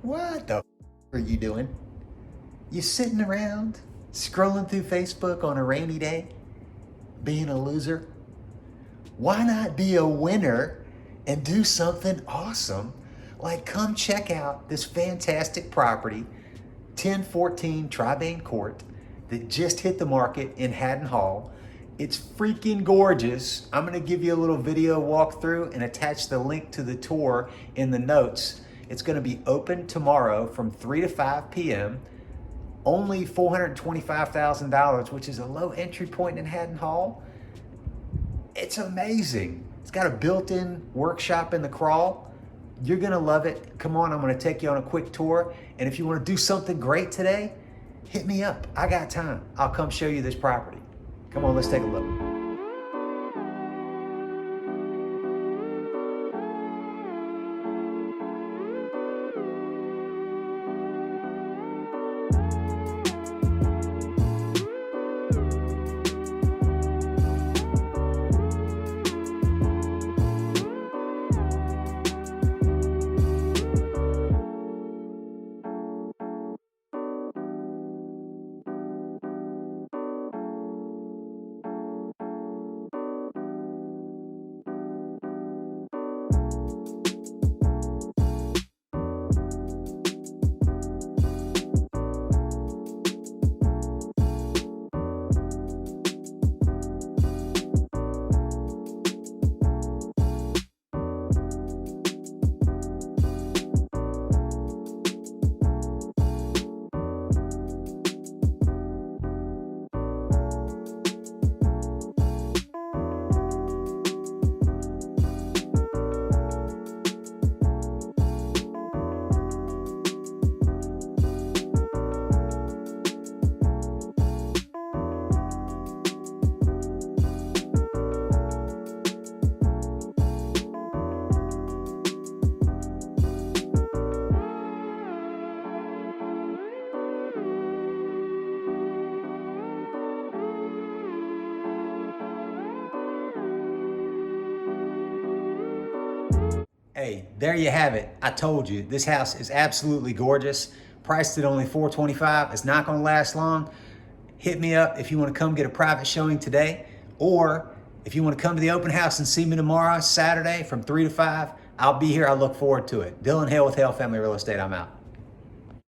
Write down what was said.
What the are you doing? You sitting around scrolling through Facebook on a rainy day, being a loser? Why not be a winner and do something awesome? Like come check out this fantastic property, 1014 Tribane Court, that just hit the market in Haddon Hall. It's freaking gorgeous. I'm gonna give you a little video walkthrough and attach the link to the tour in the notes. It's gonna be open tomorrow from 3 to 5 p.m. Only $425,000, which is a low entry point in Haddon Hall. It's amazing. It's got a built-in workshop in the crawl. You're gonna love it. Come on, I'm gonna take you on a quick tour. And if you wanna do something great today, hit me up. I got time. I'll come show you this property. Come on, let's take a look. Hey, there you have it. I told you, this house is absolutely gorgeous. Priced at only $425. It's not gonna last long. Hit me up if you wanna come get a private showing today, or if you wanna come to the open house and see me tomorrow, Saturday from 3 to 5, I'll be here. I look forward to it. Dylan Hale with Hale Family Real Estate, I'm out.